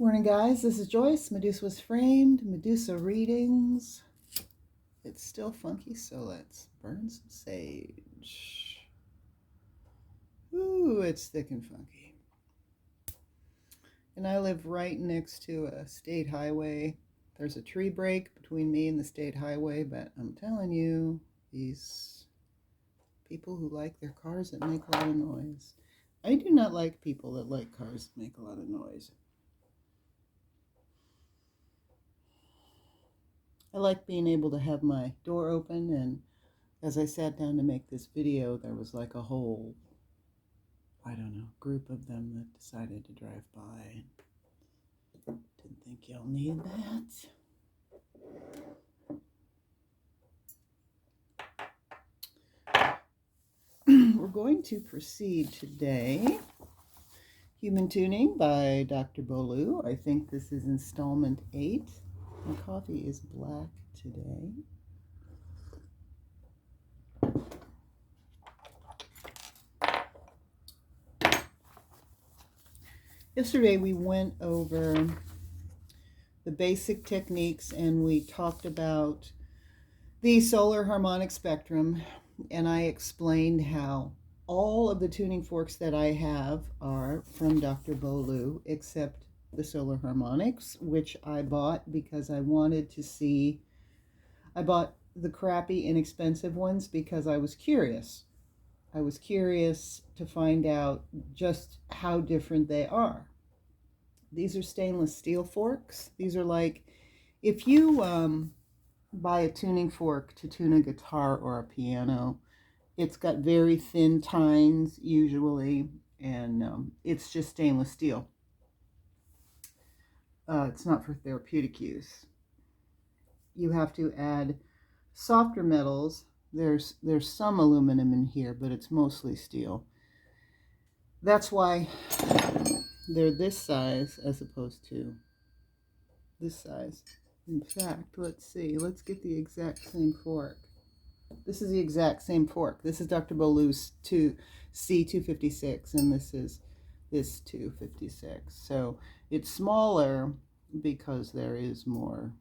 Morning, guys. This is Joyce. Medusa was framed. Medusa readings. It's still funky, so let's burn some sage. Ooh, it's thick and funky. And I live right next to a state highway. There's a tree break between me and the state highway, but I'm telling you, these people who like their cars that make a lot of noise. I do not like people that like cars that make a lot of noise. I like being able to have my door open, and as I sat down to make this video, there was like a whole, group of them that decided to drive by. Didn't think y'all need that. We're going to proceed today. Human Tuning by Dr. Beaulieu. I think this is installment 8. My coffee is black today. Yesterday we went over the basic techniques and we talked about the solar harmonic spectrum, and I explained how all of the tuning forks that I have are from Dr. Beaulieu except the Solar Harmonics, which I bought because I wanted to see. I bought the crappy, inexpensive ones because I was curious. I was curious to find out just how different they are. These are stainless steel forks. These are like, if you buy a tuning fork to tune a guitar or a piano, it's got very thin tines usually, and it's just stainless steel. It's not for therapeutic use. You have to add softer metals. There's some aluminum in here, but it's mostly steel. That's why they're this size as opposed to this size. In fact, let's see. Let's get the exact same fork. This is the exact same fork. This is Dr. Beaulieu's C256, and this is this 256. So it's smaller because there is more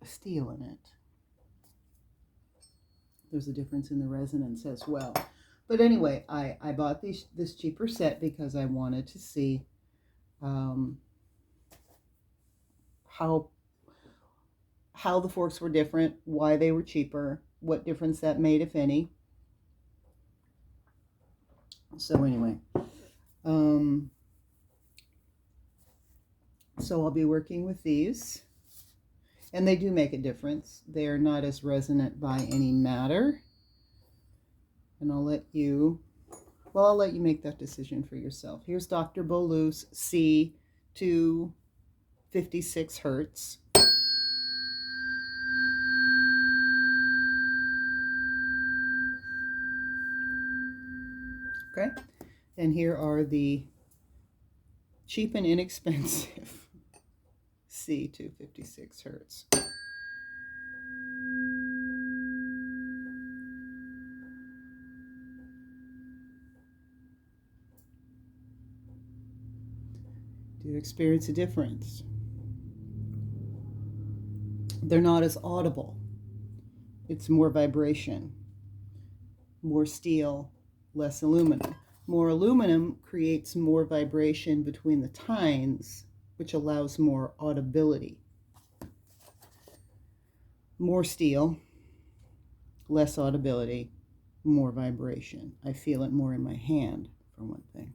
steel in it. There's a difference in the resonance as well. But anyway, I bought this cheaper set because I wanted to see how the forks were different, why they were cheaper, what difference that made, if any. So anyway, so I'll be working with these, and they do make a difference. They are not as resonant by any matter, and I'll let you make that decision for yourself. Here's Dr. Beaulieu's C256 hertz. Okay, and here are the cheap and inexpensive C256 hertz. Do you experience a difference? They're not as audible. It's more vibration, more steel, less aluminum. More aluminum creates more vibration between the tines, which allows more audibility. More steel, less audibility, more vibration. I feel it more in my hand, for one thing.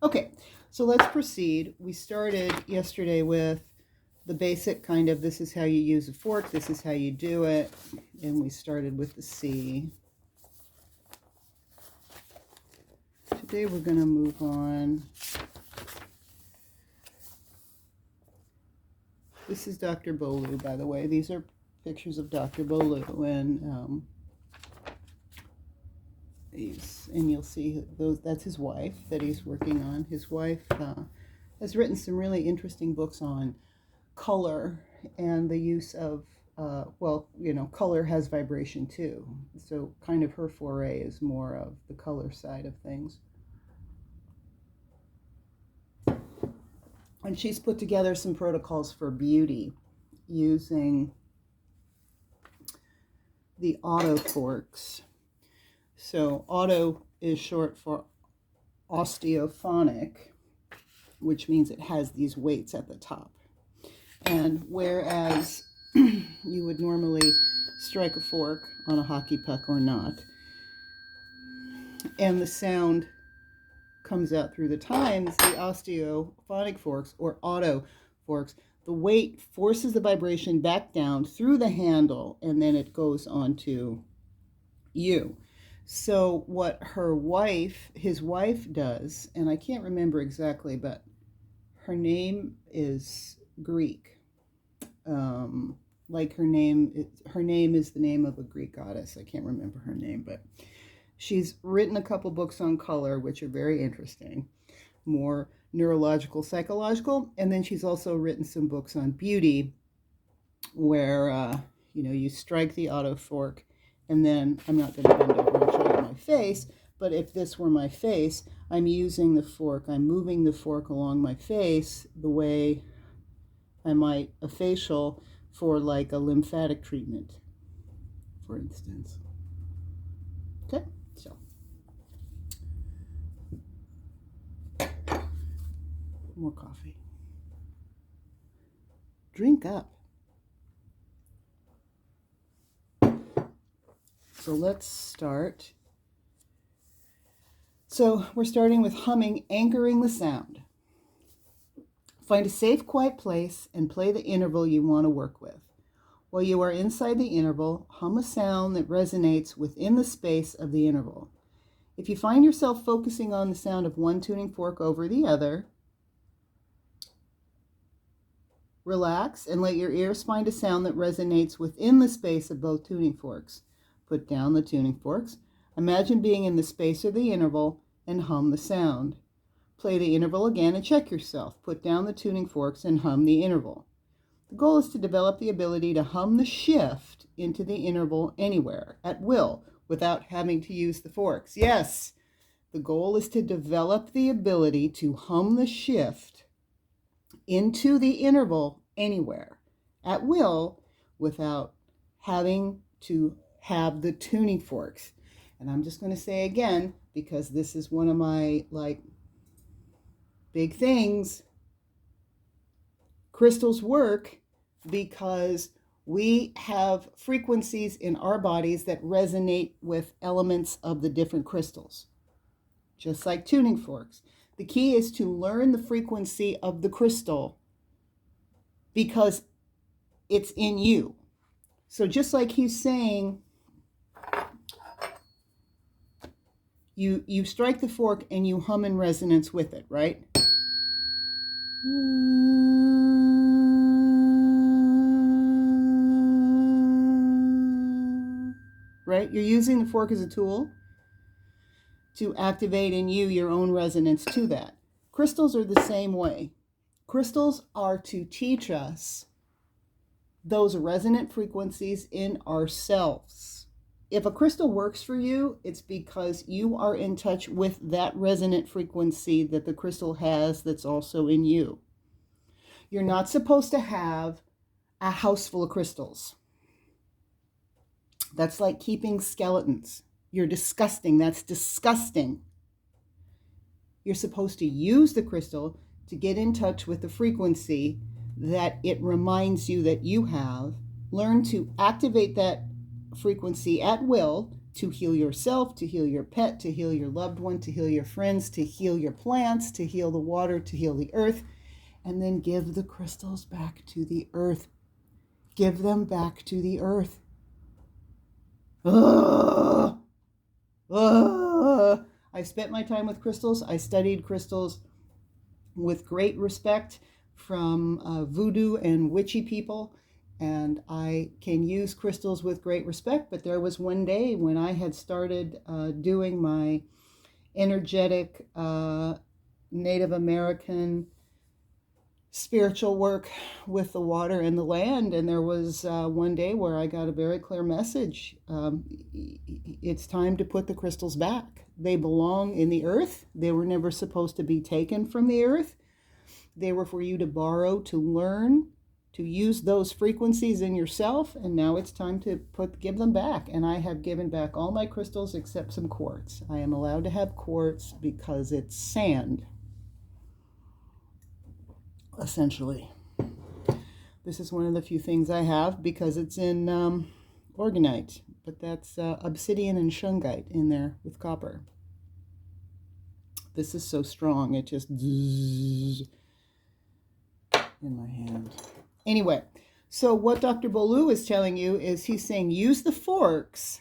Okay, so let's proceed. We started yesterday with the basic kind of, this is how you use a fork, this is how you do it, and we started with the C. Today we're going to move on. This is Dr. Beaulieu, by the way. These are pictures of Dr. Beaulieu, and you'll see those. That's his wife that he's working on. His wife has written some really interesting books on color and the use of, color has vibration too. So kind of her foray is more of the color side of things. And she's put together some protocols for beauty using the auto forks. So auto is short for osteophonic, which means it has these weights at the top. And whereas you would normally strike a fork on a hockey puck or not, and the sound comes out through the tines, the osteophonic forks or auto forks, the weight forces the vibration back down through the handle, and then it goes onto you. So what his wife does, and I can't remember exactly, but her name is Greek. Like her name is the name of a Greek goddess. I can't remember her name, but she's written a couple books on color, which are very interesting, more neurological, psychological. And then she's also written some books on beauty where, you strike the auto fork, and then I'm not going to bend over and show you my face, but if this were my face, I'm using the fork, I'm moving the fork along my face the way I might a facial for like a lymphatic treatment, for instance. Okay, so more coffee. Drink up. So let's start. So we're starting with humming, anchoring the sound. Find a safe, quiet place and play the interval you want to work with. While you are inside the interval, hum a sound that resonates within the space of the interval. If you find yourself focusing on the sound of one tuning fork over the other, relax and let your ears find a sound that resonates within the space of both tuning forks. Put down the tuning forks. Imagine being in the space of the interval and hum the sound. Play the interval again and check yourself. Put down the tuning forks and hum the interval. The goal is to develop the ability to hum the shift into the interval anywhere, at will, without having to use the forks. Yes, the goal is to develop the ability to hum the shift into the interval anywhere, at will, without having to have the tuning forks. And I'm just going to say again, because this is one of my big things, crystals work because we have frequencies in our bodies that resonate with elements of the different crystals, just like tuning forks. The key is to learn the frequency of the crystal because it's in you. So just like he's saying, you strike the fork and you hum in resonance with it, right? Right? You're using the fork as a tool to activate in you your own resonance to that. Crystals are the same way. Crystals are to teach us those resonant frequencies in ourselves. If a crystal works for you, it's because you are in touch with that resonant frequency that the crystal has that's also in you. You're not supposed to have a house full of crystals. That's like keeping skeletons. You're disgusting. That's disgusting. You're supposed to use the crystal to get in touch with the frequency that it reminds you that you have. Learn to activate that frequency at will to heal yourself, to heal your pet, to heal your loved one, to heal your friends, to heal your plants, to heal the water, to heal the earth, and then give the crystals back to the earth. Give them back to the earth. I spent my time with crystals. I studied crystals with great respect from voodoo and witchy people, and I can use crystals with great respect. But there was one day when I had started doing my energetic Native American spiritual work with the water and the land, and there was one day where I got a very clear message. It's time to put the crystals back. They belong in the earth. They were never supposed to be taken from the earth. They were for you to borrow, to learn, to use those frequencies in yourself, and now it's time to give them back. And I have given back all my crystals except some quartz. I am allowed to have quartz because it's sand, essentially. This is one of the few things I have because it's in organite, but that's obsidian and shungite in there with copper. This is so strong, it just zzz in my hand. Anyway, so what Dr. Beaulieu is telling you is he's saying use the forks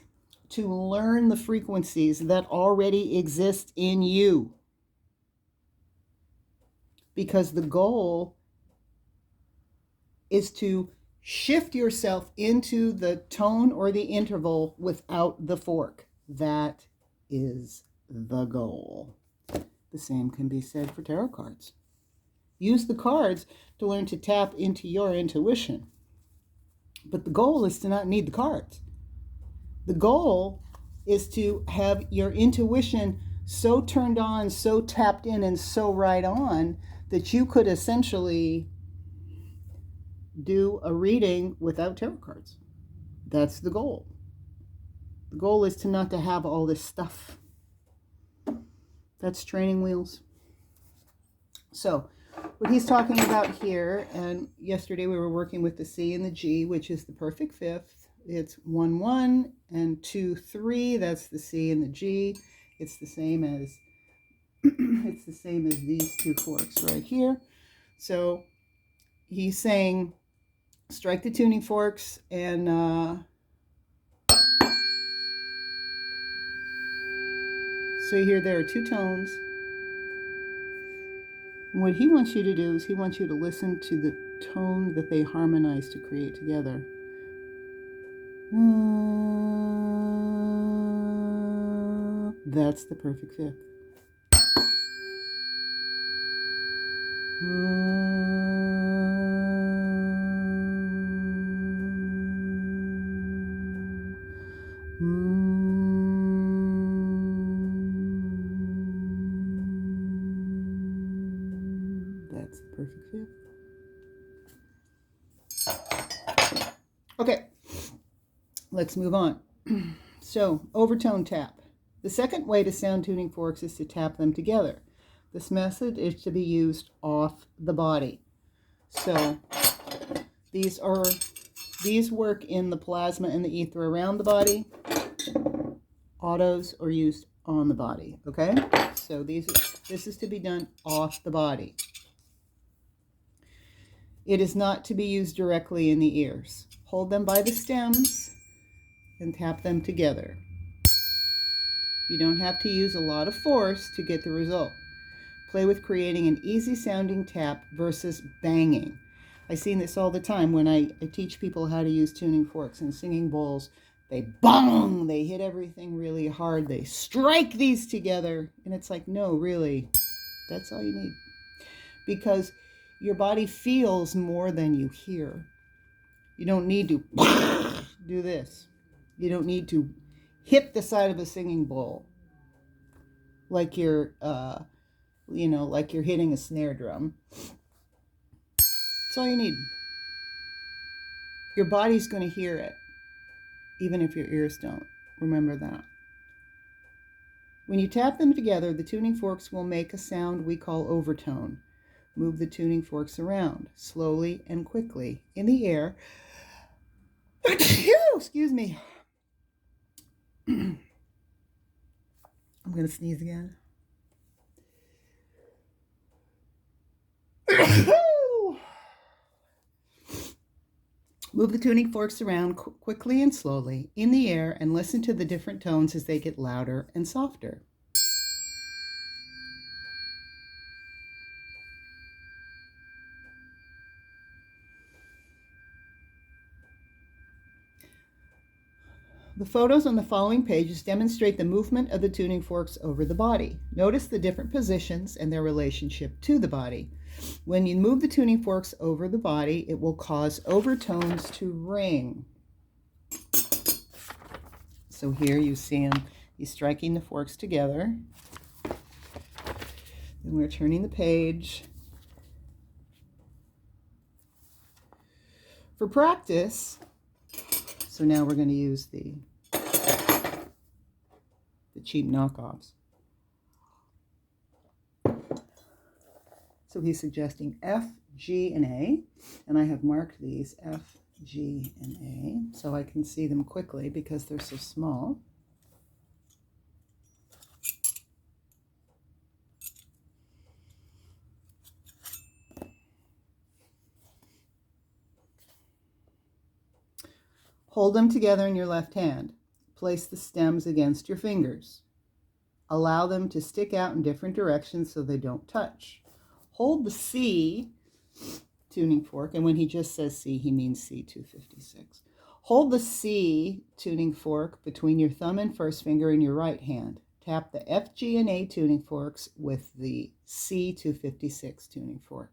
to learn the frequencies that already exist in you. Because the goal is to shift yourself into the tone or the interval without the fork. That is the goal. The same can be said for tarot cards. Use the cards to learn to tap into your intuition. But the goal is to not need the cards. The goal is to have your intuition so turned on, so tapped in, and so right on that you could essentially do a reading without tarot cards. That's the goal. The goal is to not to have all this stuff. That's training wheels. So what he's talking about here, and yesterday we were working with the C and the G, which is the perfect fifth. It's 1, 1 and 2, 3. That's the C and the G. It's the same as these two forks right here. So he's saying strike the tuning forks and so you hear there are two tones. And what he wants you to do is he wants you to listen to the tone that they harmonize to create together. That's the perfect fifth. That's the perfect fifth. Okay, let's move on. So, overtone tap. The second way to sound tuning forks is to tap them together. This method is to be used off the body. So, these work in the plasma and the ether around the body. Autos are used on the body, okay? So this is to be done off the body. It is not to be used directly in the ears. Hold them by the stems and tap them together. You don't have to use a lot of force to get the result. Play with creating an easy sounding tap versus banging. I've seen this all the time when I teach people how to use tuning forks and singing bowls. They bong, they hit everything really hard. They strike these together. And it's like, no, really, that's all you need. Because your body feels more than you hear. You don't need to do this. You don't need to hit the side of a singing bowl like you're, like you're hitting a snare drum. That's all you need. Your body's going to hear it, even if your ears don't. Remember that. When you tap them together, the tuning forks will make a sound we call overtone. Move the tuning forks around, slowly and quickly, in the air. Excuse me. I'm going to sneeze again. Move the tuning forks around quickly and slowly in the air and listen to the different tones as they get louder and softer. The photos on the following pages demonstrate the movement of the tuning forks over the body. Notice the different positions and their relationship to the body. When you move the tuning forks over the body, it will cause overtones to ring. So here you see him, he's striking the forks together. And we're turning the page. For practice, so now we're going to use the cheap knockoffs. So he's suggesting F, G, and A, and I have marked these F, G, and A so I can see them quickly because they're so small. Hold them together in your left hand. Place the stems against your fingers. Allow them to stick out in different directions so they don't touch. Hold the C tuning fork, and when he just says C, he means C256. Hold the C tuning fork between your thumb and first finger in your right hand. Tap the F, G, and A tuning forks with the C256 tuning fork.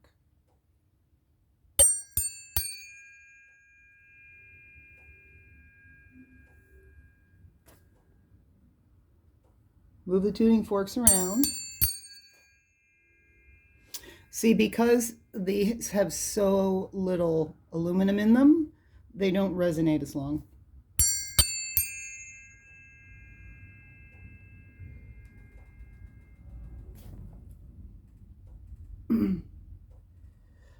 Move the tuning forks around. See, because these have so little aluminum in them, they don't resonate as long.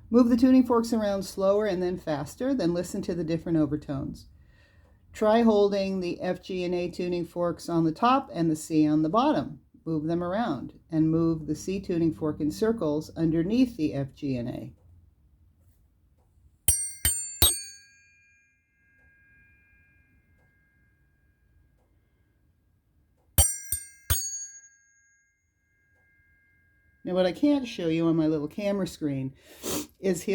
Move the tuning forks around slower and then faster, then listen to the different overtones. Try holding the F, G, and A tuning forks on the top and the C on the bottom. Move them around and move the C tuning fork in circles underneath the F, G, and A. Now what I can't show you on my little camera screen is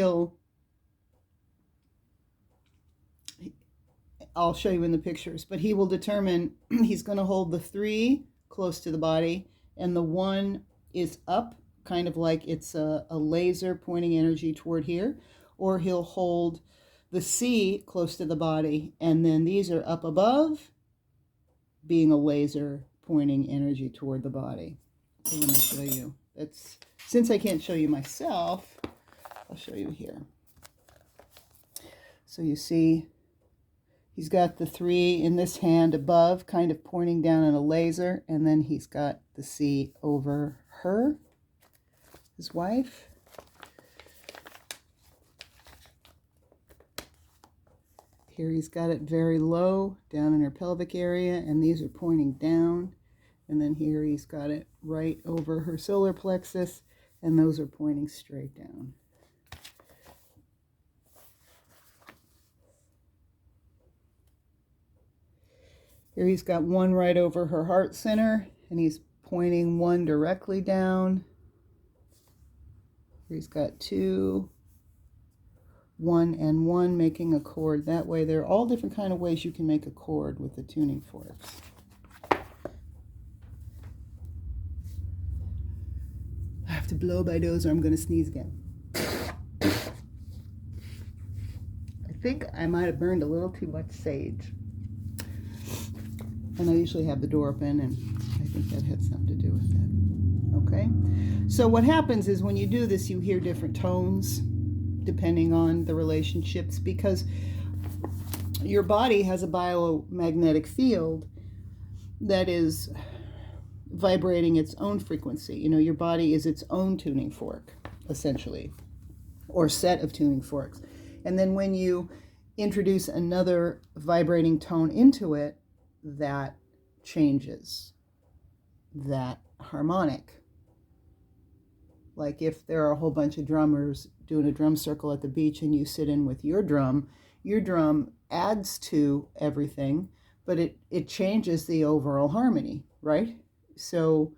I'll show you in the pictures, but he will determine, he's going to hold the 3 close to the body, and the 1 is up, kind of like it's a laser pointing energy toward here, or he'll hold the C close to the body, and then these are up above, being a laser pointing energy toward the body. So let me show you. Since I can't show you myself, I'll show you here. So you see, he's got the 3 in this hand above, kind of pointing down on a laser, and then he's got the C over her, his wife. Here he's got it very low, down in her pelvic area, and these are pointing down. And then here he's got it right over her solar plexus, and those are pointing straight down. Here he's got 1 right over her heart center, and he's pointing 1 directly down. Here he's got 2, 1 and 1, making a chord that way. There are all different kind of ways you can make a chord with the tuning forks. I have to blow my nose or I'm going to sneeze again. I think I might have burned a little too much sage. And I usually have the door open, and I think that had something to do with it. Okay? So what happens is when you do this, you hear different tones depending on the relationships, because your body has a biomagnetic field that is vibrating its own frequency. You know, your body is its own tuning fork, essentially, or set of tuning forks. And then when you introduce another vibrating tone into it, that changes that harmonic. Like if there are a whole bunch of drummers doing a drum circle at the beach and you sit in with your drum adds to everything, but it changes the overall harmony, right? So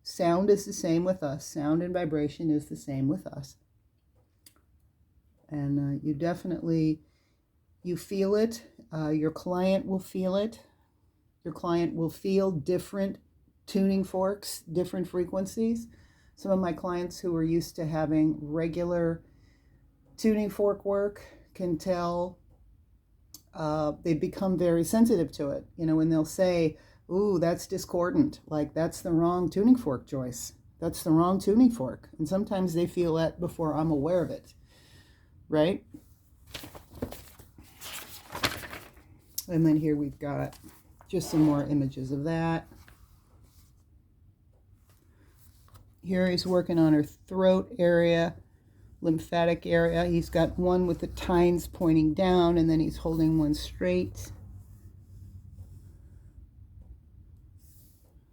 sound is the same with us. Sound and vibration is the same with us. And you definitely, you feel it. Your client will feel it. Your client will feel different tuning forks, different frequencies. Some of my clients who are used to having regular tuning fork work can tell they become very sensitive to it. You know, when they'll say, ooh, that's discordant. Like, that's the wrong tuning fork, Joyce. That's the wrong tuning fork. And sometimes they feel that before I'm aware of it, right? And then here we've got just some more images of that. Here he's working on her throat area, lymphatic area. He's got one with the tines pointing down, and then he's holding one straight.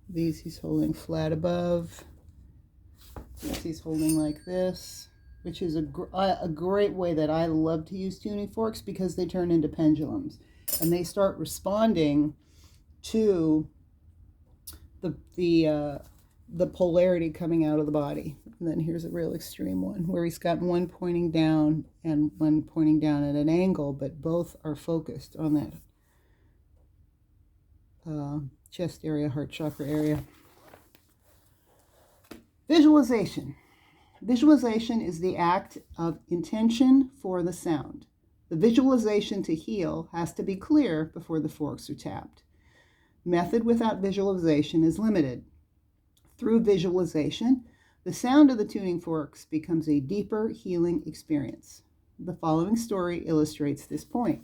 These he's holding flat above. These he's holding like this, which is a great way that I love to use tuning forks, because they turn into pendulums and they start responding to the polarity coming out of the body. And then here's a real extreme one where he's got one pointing down and one pointing down at an angle, but both are focused on that chest area, heart chakra area. Visualization. Visualization is the act of intention for the sound. The visualization to heal has to be clear before the forks are tapped. Method without visualization is limited. Through visualization, the sound of the tuning forks becomes a deeper healing experience. The following story illustrates this point.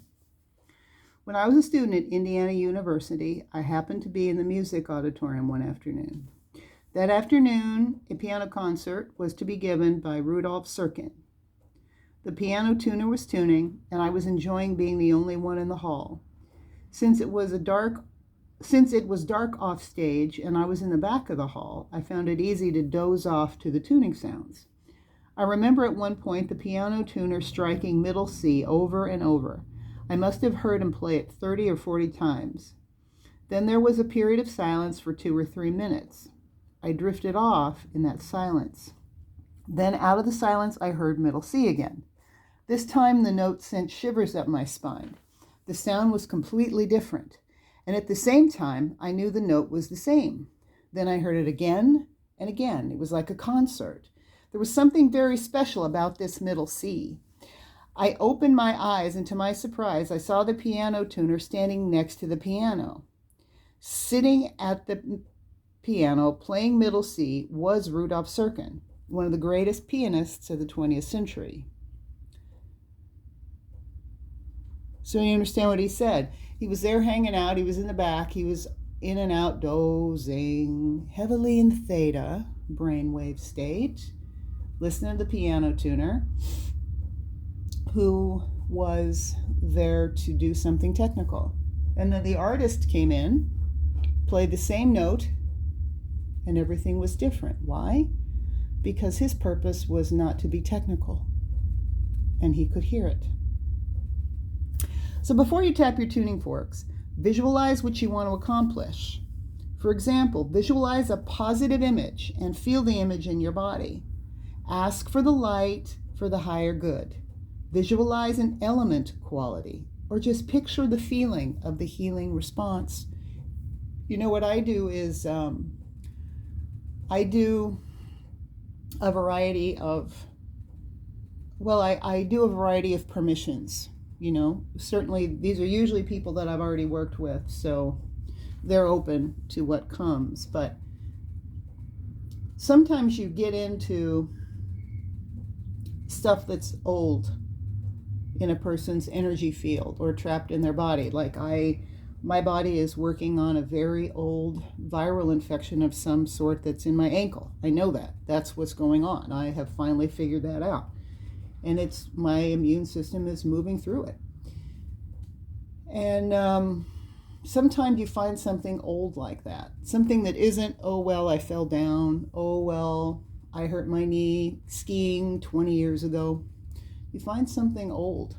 When I was a student at Indiana University, I happened to be in the music auditorium one afternoon. That afternoon, a piano concert was to be given by Rudolf Serkin. The piano tuner was tuning, and I was enjoying being the only one in the hall. Since it was dark off stage and I was in the back of the hall, I found it easy to doze off to the tuning sounds. I remember at one point the piano tuner striking middle C over and over. I must have heard him play it 30 or 40 times. Then there was a period of silence for 2 or 3 minutes. I drifted off in that silence. Then out of the silence I heard middle C again. This time the note sent shivers up my spine. The sound was completely different. And at the same time, I knew the note was the same. Then I heard it again and again. It was like a concert. There was something very special about this middle C. I opened my eyes, and to my surprise, I saw the piano tuner standing next to the piano. Sitting at the piano, playing middle C, was Rudolf Serkin, one of the greatest pianists of the 20th century. So you understand what he said. He was there hanging out. He was in the back. He was in and out, dozing heavily in theta brainwave state, listening to the piano tuner, who was there to do something technical. And then the artist came in, played the same note, and everything was different. Why? Because his purpose was not to be technical, and he could hear it. So before you tap your tuning forks, visualize what you want to accomplish. For example, visualize a positive image and feel the image in your body. Ask for the light for the higher good. Visualize an element quality, or just picture the feeling of the healing response. You know what I do is I do a variety of, I do a variety of permissions. You know, certainly these are usually people that I've already worked with, so they're open to what comes. But sometimes you get into stuff that's old in a person's energy field or trapped in their body. Like my body is working on a very old viral infection of some sort that's in my ankle. I know that. That's what's going on. I have finally figured that out. And it's my immune system is moving through it. And sometimes you find something old like that. Something that isn't, oh, well, I fell down. Oh, well, I hurt my knee skiing 20 years ago. You find something old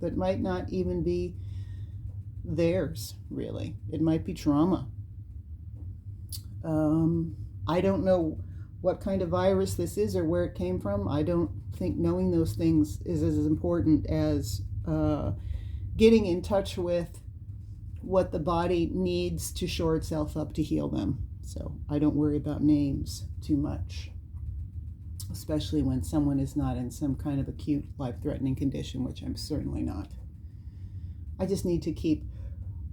that might not even be theirs, really. It might be trauma. I don't know what kind of virus this is or where it came from. I don't think knowing those things is as important as getting in touch with what the body needs to shore itself up to heal them. So I don't worry about names too much, especially when someone is not in some kind of acute life-threatening condition, which I'm certainly not. I just need to keep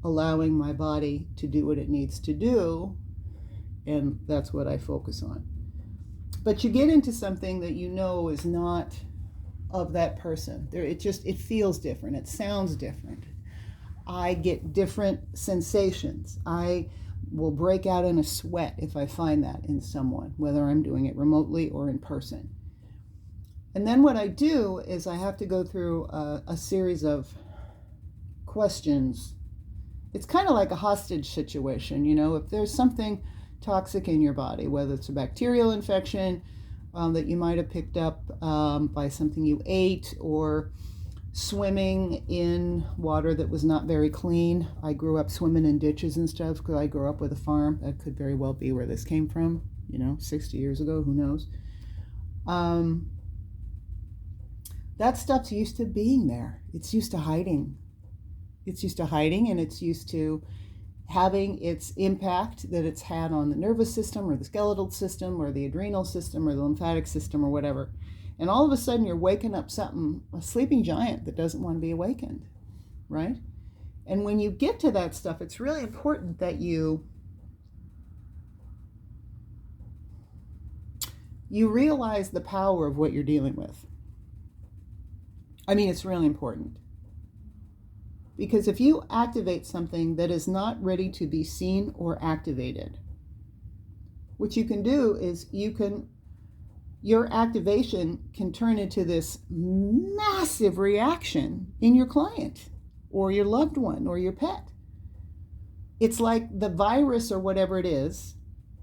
allowing my body to do what it needs to do, and that's what I focus on. But you get into something that you know is not of that person. It feels different. It sounds different. I get different sensations. I will break out in a sweat if I find that in someone, whether I'm doing it remotely or in person. And then what I do is I have to go through a series of questions. It's kind of like a hostage situation, you know, if there's something toxic in your body, whether it's a bacterial infection that you might have picked up by something you ate, or swimming in water that was not very clean. I grew up swimming in ditches and stuff because I grew up with a farm. That could very well be where this came from, you know, 60 years ago, who knows. That stuff's used to being there. It's used to hiding. It's used to hiding, and it's used to having its impact that it's had on the nervous system or the skeletal system or the adrenal system or the lymphatic system or whatever. And all of a sudden you're waking up something, a sleeping giant that doesn't want to be awakened, right? And when you get to that stuff, it's really important that you realize the power of what you're dealing with. I mean, it's really important. Because if you activate something that is not ready to be seen or activated, what you can do is your activation can turn into this massive reaction in your client or your loved one or your pet. It's like the virus or whatever it is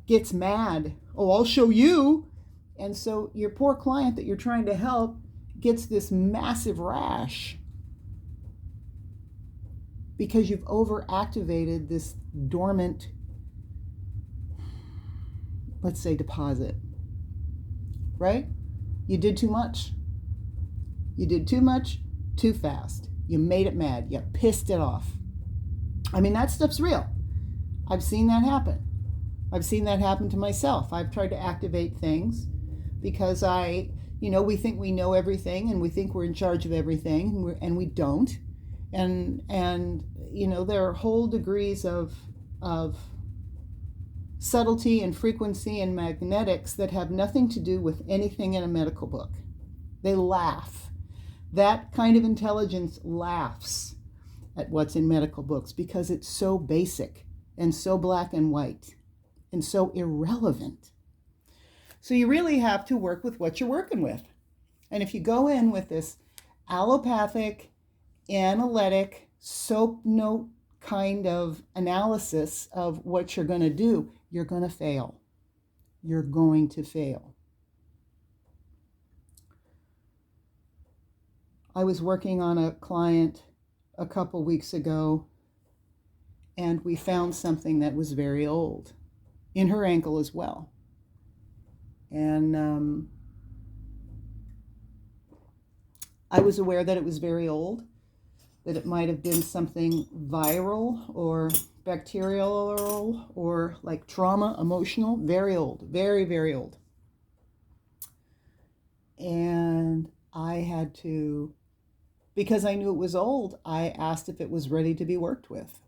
gets mad. Oh, I'll show you. And so your poor client that you're trying to help gets this massive rash because you've overactivated this dormant, let's say, deposit, right? You did too much. You did too much, too fast. You made it mad. You pissed it off. I mean, that stuff's real. I've seen that happen. I've seen that happen to myself. I've tried to activate things because we think we know everything and we think we're in charge of everything, and we don't. And there are whole degrees of subtlety and frequency and magnetics that have nothing to do with anything in a medical book. They laugh. That kind of intelligence laughs at what's in medical books because it's so basic and so black and white and so irrelevant. So you really have to work with what you're working with. And if you go in with this allopathic, analytic, soap note kind of analysis of what you're going to do, you're going to fail. You're going to fail. I was working on a client a couple weeks ago, and we found something that was very old in her ankle as well. And I was aware that it was very old, that it might have been something viral or bacterial or like trauma, emotional, very old, very, very old. And I had to, because I knew it was old, I asked if it was ready to be worked with,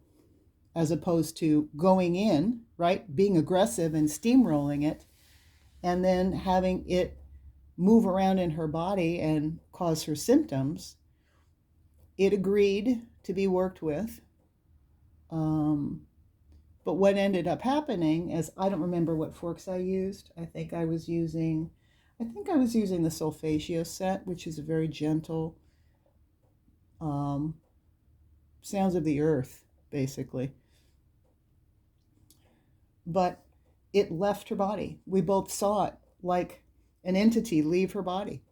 as opposed to going in, right, being aggressive and steamrolling it, and then having it move around in her body and cause her symptoms. It agreed to be worked with. But what ended up happening is, I don't remember what forks I used. I think I was using the Solfeggio set, which is a very gentle, sounds of the earth, basically. But it left her body. We both saw it like an entity leave her body.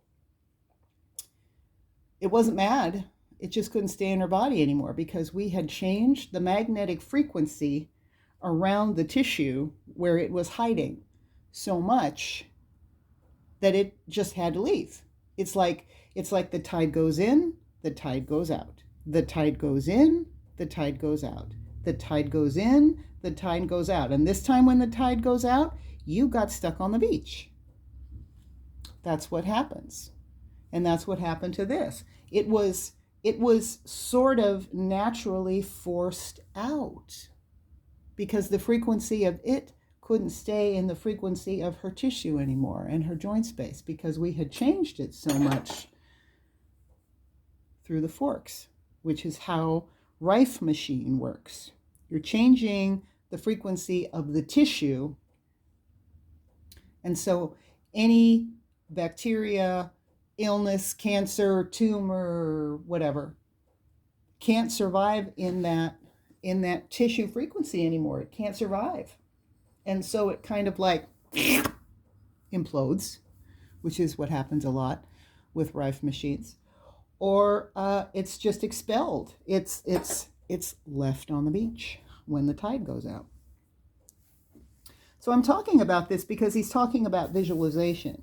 It wasn't mad. It just couldn't stay in her body anymore because we had changed the magnetic frequency around the tissue where it was hiding so much that it just had to leave. It's like the tide goes in, the tide goes out. The tide goes in, the tide goes out. The tide goes in, the tide goes out. And this time when the tide goes out, you got stuck on the beach. That's what happens. And that's what happened to this. It was sort of naturally forced out because the frequency of it couldn't stay in the frequency of her tissue anymore and her joint space because we had changed it so much through the forks, which is how Rife machine works. You're changing the frequency of the tissue, and so any bacteria, illness, cancer, tumor, whatever, can't survive in that tissue frequency anymore. It can't survive. And so it kind of like implodes, which is what happens a lot with Rife machines. Or it's just expelled. It's left on the beach when the tide goes out. So I'm talking about this because he's talking about visualization.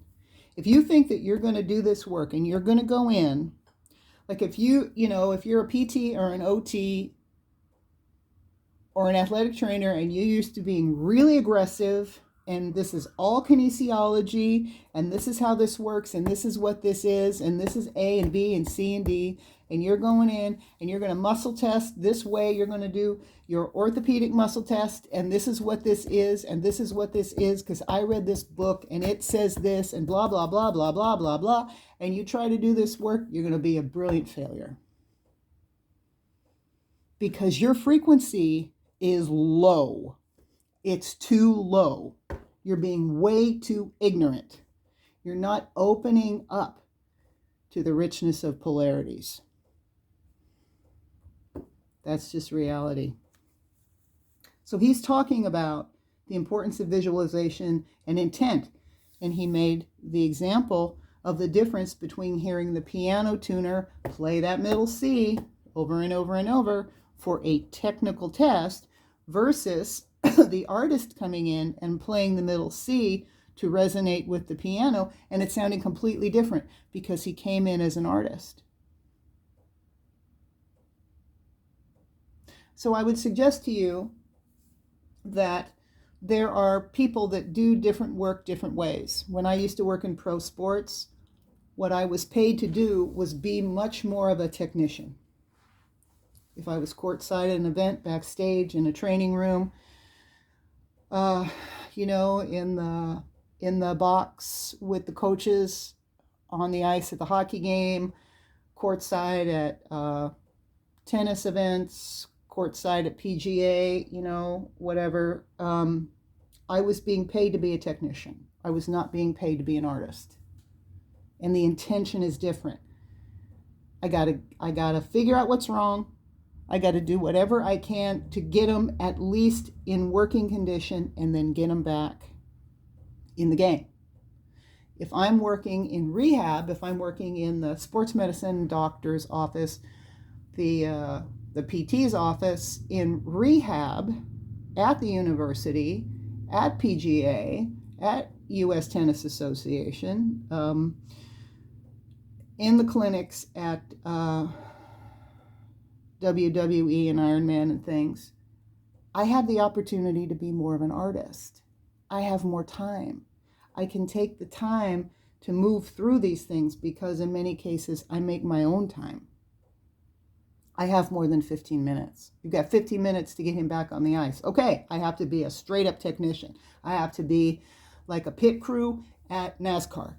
If you think that you're going to do this work and you're going to go in, like if you're a PT or an OT or an athletic trainer and you're used to being really aggressive, and this is all kinesiology, and this is how this works, and this is what this is, and this is A and B and C and D, and you're going in and you're going to muscle test this way, you're going to do your orthopedic muscle test, and this is what this is, and this is what this is, because I read this book and it says this, and blah, blah, blah, blah, blah, blah, blah, and you try to do this work, you're going to be a brilliant failure. Because your frequency is low. It's too low. You're being way too ignorant. You're not opening up to the richness of polarities. That's just reality. So he's talking about the importance of visualization and intent. And he made the example of the difference between hearing the piano tuner play that middle C over and over and over for a technical test versus the artist coming in and playing the middle C to resonate with the piano, and it sounding completely different because he came in as an artist. So I would suggest to you that there are people that do different work different ways. When I used to work in pro sports, what I was paid to do was be much more of a technician. If I was courtside at an event, backstage, in a training room, in the box with the coaches, on the ice at the hockey game, courtside at tennis events, courtside at PGA, whatever. I was being paid to be a technician. I was not being paid to be an artist. And the intention is different. I gotta figure out what's wrong. I got to do whatever I can to get them at least in working condition and then get them back in the game. If I'm working in rehab, if I'm working in the sports medicine doctor's office, the PT's office, in rehab, at the university, at PGA, at U.S. Tennis Association, in the clinics at WWE and Iron Man and things, I have the opportunity to be more of an artist. I have more time. I can take the time to move through these things because in many cases I make my own time. I have more than 15 minutes. You've got 15 minutes to get him back on the ice. Okay, I have to be a straight up technician. I have to be like a pit crew at NASCAR.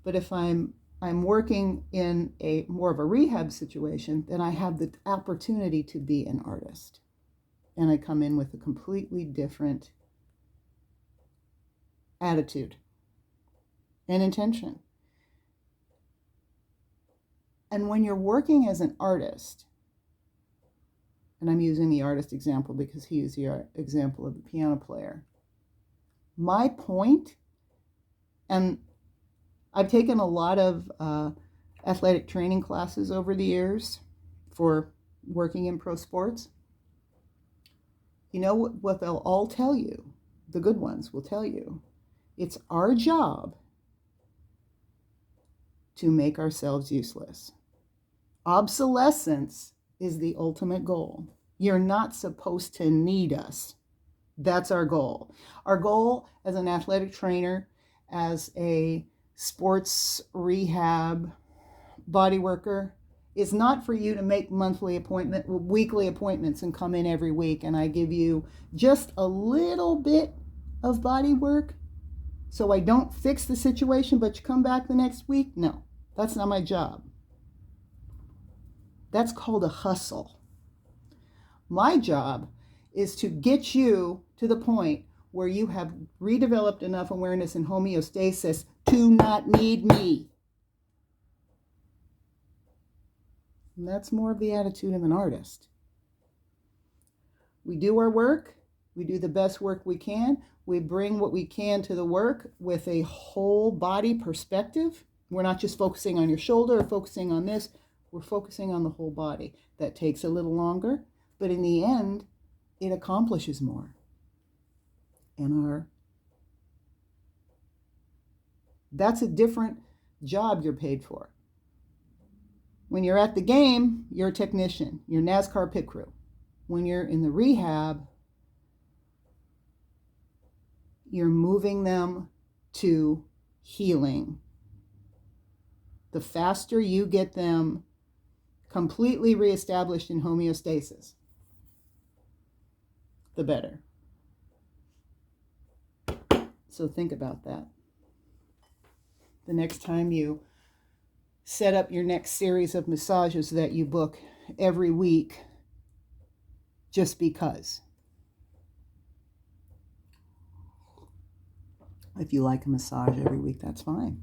But if I'm working in a more of a rehab situation, then I have the opportunity to be an artist. And I come in with a completely different attitude and intention. And when you're working as an artist, and I'm using the artist example because he used the example of the piano player, my point, and I've taken a lot of athletic training classes over the years for working in pro sports. You know what they'll all tell you, the good ones will tell you, it's our job to make ourselves useless. Obsolescence is the ultimate goal. You're not supposed to need us. That's our goal. Our goal as an athletic trainer, as a sports rehab body worker, is not for you to make weekly appointments and come in every week and I give you just a little bit of body work so I don't fix the situation but you come back the next week. No, that's not my job. That's called a hustle. My job is to get you to the point where you have redeveloped enough awareness and homeostasis to not need me. And that's more of the attitude of an artist. We do our work. We do the best work we can. We bring what we can to the work with a whole body perspective. We're not just focusing on your shoulder or focusing on this. We're focusing on the whole body. That takes a little longer, but in the end, it accomplishes more. And that's a different job you're paid for. When you're at the game, you're a technician. You're NASCAR pit crew. When you're in the rehab, you're moving them to healing. The faster you get them completely reestablished in homeostasis, the better. So think about that. The next time you set up your next series of massages that you book every week, just because. If you like a massage every week, that's fine.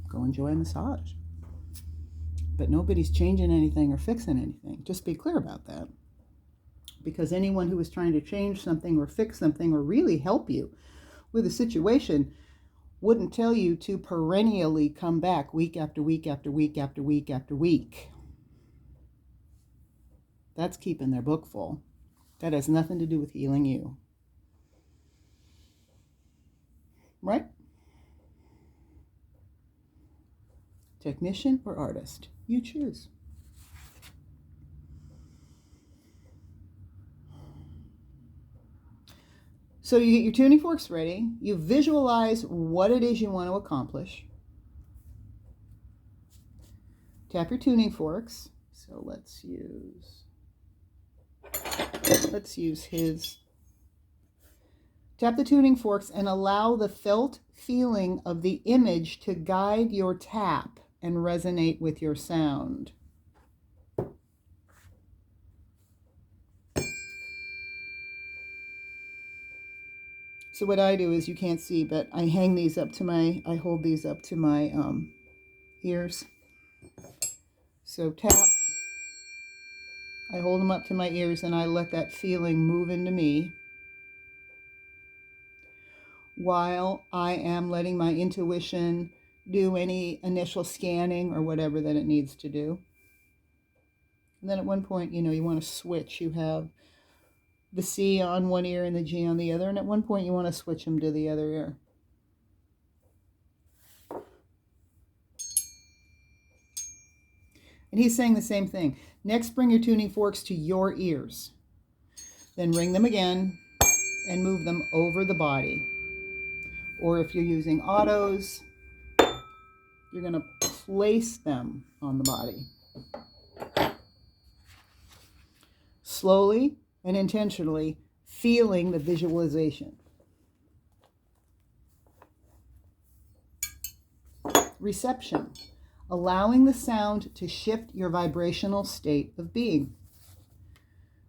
Go enjoy a massage. But nobody's changing anything or fixing anything. Just be clear about that. Because anyone who is trying to change something or fix something or really help you with a situation wouldn't tell you to perennially come back week after week after week after week after week. That's keeping their book full. That has nothing to do with healing you. Right? Technician or artist? You choose. So you get your tuning forks ready. You visualize what it is you want to accomplish. Tap your tuning forks. So let's use his. Tap the tuning forks and allow the felt feeling of the image to guide your tap and resonate with your sound. So what I do is, you can't see, but I hold these up to my ears. So tap, I hold them up to my ears and I let that feeling move into me while I am letting my intuition do any initial scanning or whatever that it needs to do. And then at one point, you want to switch. You have the C on one ear and the G on the other, and at one point you want to switch them to the other ear. And he's saying the same thing. Next, bring your tuning forks to your ears. Then ring them again and move them over the body. Or if you're using autos, you're going to place them on the body. Slowly and intentionally feeling the visualization. Reception. Allowing the sound to shift your vibrational state of being.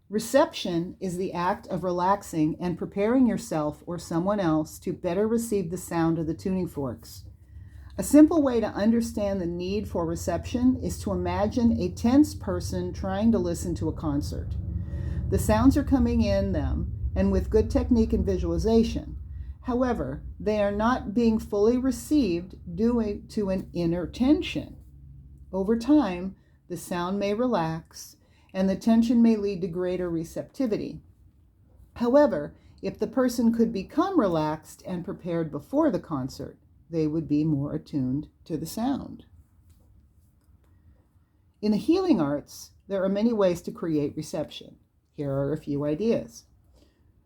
Reception is the act of relaxing and preparing yourself or someone else to better receive the sound of the tuning forks. A simple way to understand the need for reception is to imagine a tense person trying to listen to a concert. The sounds are coming in them, and with good technique and visualization. However, they are not being fully received due to an inner tension. Over time, the sound may relax, and the tension may lead to greater receptivity. However, if the person could become relaxed and prepared before the concert, they would be more attuned to the sound. In the healing arts, there are many ways to create reception. Here are a few ideas.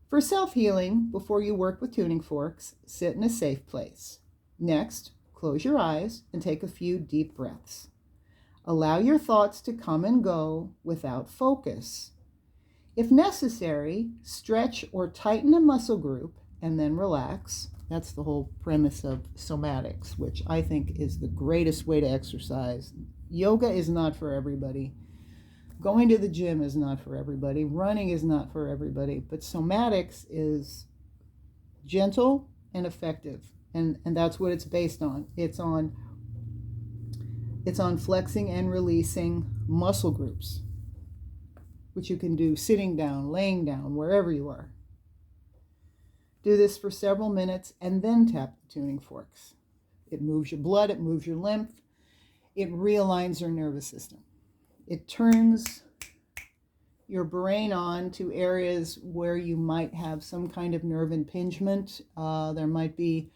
For self-healing, before you work with tuning forks, sit in a safe place. Next, close your eyes and take a few deep breaths. Allow your thoughts to come and go without focus. If necessary, stretch or tighten a muscle group and then relax. That's the whole premise of somatics, which I think is the greatest way to exercise. Yoga is not for everybody. Going to the gym is not for everybody. Running is not for everybody. But somatics is gentle and effective. And that's what it's based on. It's on flexing and releasing muscle groups, which you can do sitting down, laying down, wherever you are. Do this for several minutes and then tap the tuning forks. It moves your blood, it moves your lymph, it realigns your nervous system. It turns your brain on to areas where you might have some kind of nerve impingement. There might be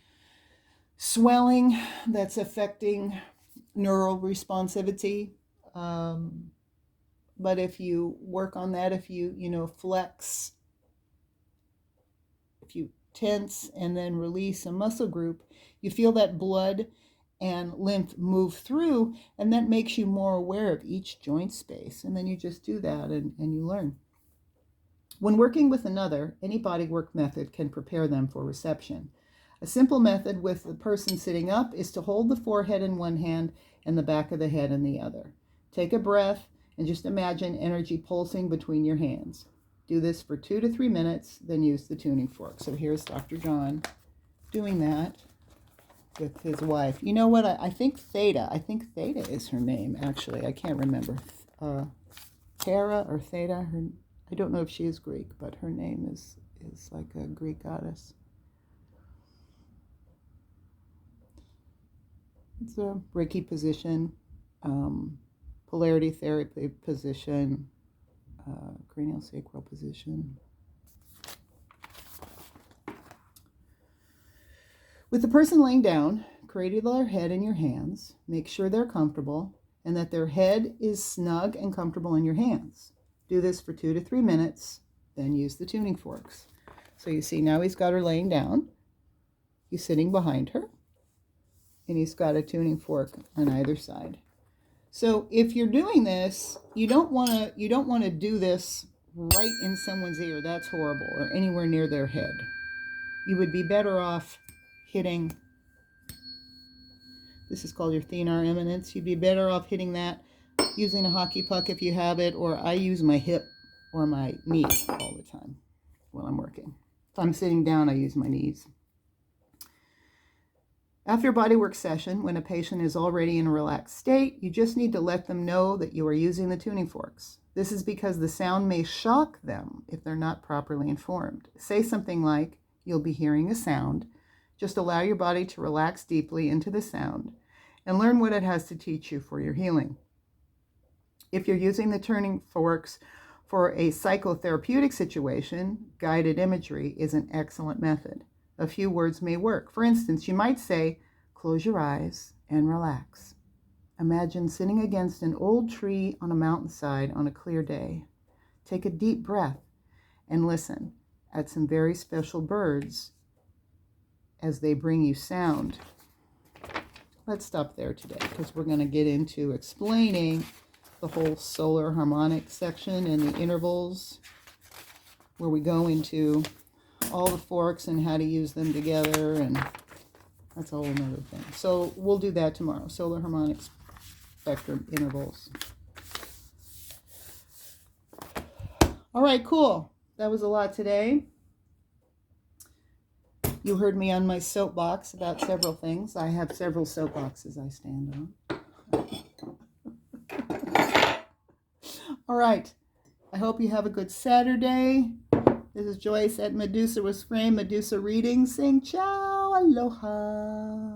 swelling that's affecting neural responsivity. But if you work on that, if you flex, if you tense and then release a muscle group, you feel that blood and lymph move through, and that makes you more aware of each joint space. And then you just do that and you learn. When working with another, any bodywork method can prepare them for reception. A simple method with the person sitting up is to hold the forehead in one hand and the back of the head in the other. Take a breath and just imagine energy pulsing between your hands. Do this for 2 to 3 minutes, then use the tuning fork. So here's Dr. John doing that with his wife. You know what? I think Theta is her name, actually. I can't remember. Thera or Theta. I don't know if she is Greek, but her name is like a Greek goddess. It's a Reiki position, polarity therapy position, cranial sacral position. With the person laying down, cradle their head in your hands. Make sure they're comfortable and that their head is snug and comfortable in your hands. Do this for 2 to 3 minutes, then use the tuning forks. So you see now he's got her laying down. He's sitting behind her, and he's got a tuning fork on either side. So if you're doing this, you don't want to do this right in someone's ear. That's horrible, or anywhere near their head. You would be better off hitting, this is called your thenar eminence. You'd be better off hitting that using a hockey puck if you have it, or I use my hip or my knee all the time while I'm working. If I'm sitting down, I use my knees. After a bodywork session, when a patient is already in a relaxed state, you just need to let them know that you are using the tuning forks. This is because the sound may shock them if they're not properly informed. Say something like, "You'll be hearing a sound." Just allow your body to relax deeply into the sound and learn what it has to teach you for your healing. If you're using the tuning forks for a psychotherapeutic situation, guided imagery is an excellent method. A few words may work. For instance, you might say, "Close your eyes and relax." Imagine sitting against an old tree on a mountainside on a clear day. Take a deep breath and listen at some very special birds as they bring you sound. Let's stop there today because we're going to get into explaining the whole solar harmonic section and the intervals, where we go into all the forks and how to use them together, and that's a whole nother thing. So we'll do that tomorrow. Solar harmonic spectrum intervals. All right, cool. That was a lot today. You heard me on my soapbox about several things. I have several soapboxes I stand on. All right. I hope you have a good Saturday. This is Joyce at Medusa was Framed, Medusa Reading. Saying ciao, aloha.